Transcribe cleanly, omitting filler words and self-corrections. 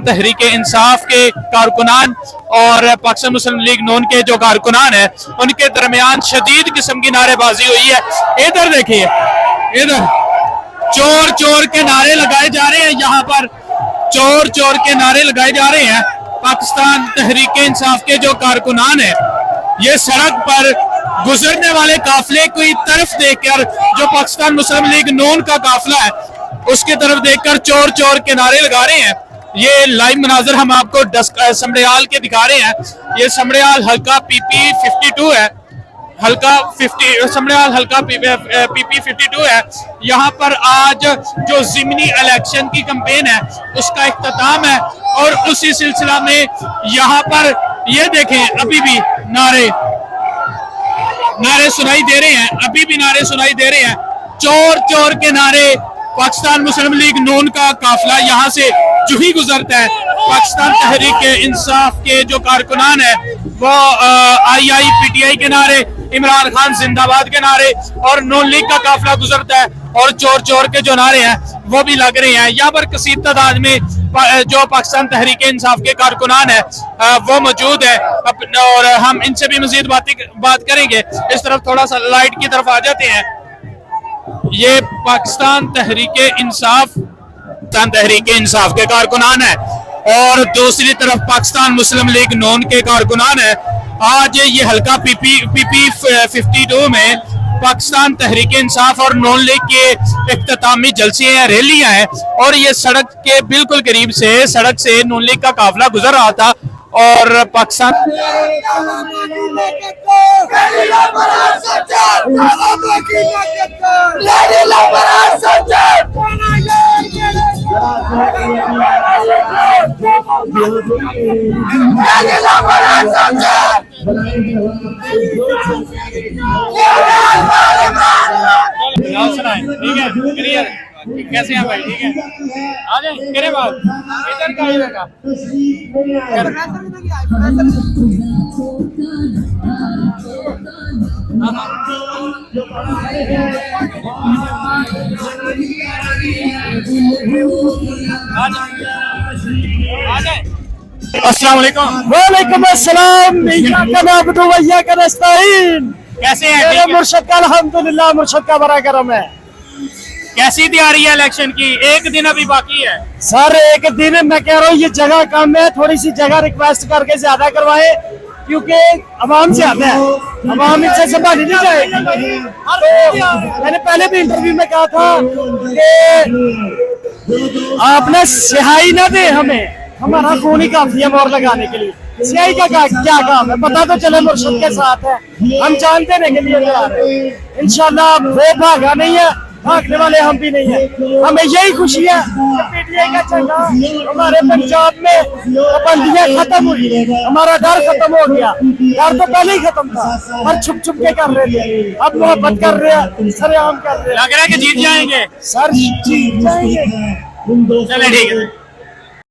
तहरीक इंसाफ के कारकुनान और पाकिस्तान मुस्लिम लीग नून के जो कारकुनान है उनके दरमियान शदीद किस्म की नारेबाजी हुई है। इधर देखिए, इधर चोर चोर के नारे लगाए जा रहे हैं, यहाँ पर चोर चोर के नारे लगाए जा रहे हैं। पाकिस्तान तहरीक इंसाफ के जो कारकुनान है ये सड़क पर गुजरने वाले काफिले की तरफ देखकर, जो पाकिस्तान मुस्लिम लीग नून का काफिला है उसकी तरफ देखकर चोर चोर के नारे लगा रहे हैं। ये लाइव मनाजर हम आपको समड़ियाल के दिखा रहे हैं। ये समड़ियाल हल्का PP 52 है, समड़ियाल हल्का PP 52 है। यहाँ पर आज जो ज़िमनी इलेक्शन की कैंपेन है उसका इख्तिताम है और उसी सिलसिला में यहाँ पर ये देखें अभी भी नारे सुनाई दे रहे हैं, अभी भी नारे सुनाई दे रहे हैं, चोर चोर के नारे। पाकिस्तान मुस्लिम लीग नून का काफिला यहाँ से जो ही गुजरता है, पाकिस्तान तहरीक इंसाफ के जो कारकुनान है वो II PTI के नारे, इमरान खान जिंदाबाद के नारे और नून लीग का काफिला गुजरता है और चोर चोर के जो नारे हैं वो भी लग रहे हैं। यहाँ पर कसीर तादाद में जो पाकिस्तान तहरीक इंसाफ के कारकुनान है वो मौजूद है और हम इनसे भी मजीद बात करेंगे। इस तरफ थोड़ा सा लाइट की तरफ आ जाते हैं। ये पाकिस्तान तहरीक इंसाफ के कारकुनान है और दूसरी तरफ पाकिस्तान मुस्लिम लीग नून के कारकुनान है। आज ये हल्का PP 52 में पाकिस्तान तहरीक इंसाफ और नून लीग के इख्तितामी जलसे हैं, रैलियां हैं और ये सड़क के बिल्कुल करीब से सड़क से नून लीग का काफिला गुजर रहा था और पाकिस्तान ठीक है, क्लियर कैसे हैं भाई? ठीक है, आ जाए करे बात इधर का इधर का अस्सलाम वालेकुम। वालेकुम अस्सलाम। कैसे हैं? मुर्शद का अल्हम्दुलिल्लाह, मुर्शद का बड़ा करम है। कैसी तैयारी है इलेक्शन की? एक दिन अभी बाकी है सर, एक दिन मैं कह रहा हूँ ये जगह कम है, थोड़ी सी जगह रिक्वेस्ट करके ज्यादा करवाए क्योंकि अवाम से आता है, अवाम इनसे संभाली नहीं जाएगी। तो मैंने पहले भी इंटरव्यू में कहा था कि आप ना स्याही ना दे हमें, हमारा खून ही काफी है मोहर लगाने के लिए। स्याही का क्या काम है? पता तो चले मुर्शद के साथ है, हम जानते नहीं के लिए जा रहे हैं। इंशाल्लाह वो भागा नहीं है, भागने वाले हम भी नहीं है। हमें यही खुशी है कि PTI का झंडा हमारे पंजाब में पाबंदियां खत्म हुई, हमारा डर खत्म हो गया। डर तो पहले ही खत्म था, पर छुप छुप के कर रहे थे, अब मोहब्बत कर रहे हैं, सरेआम कर रहे हैं। लग रहा है कि जीत जाएंगे सर, जीत जाएंगे। चले ठीक है।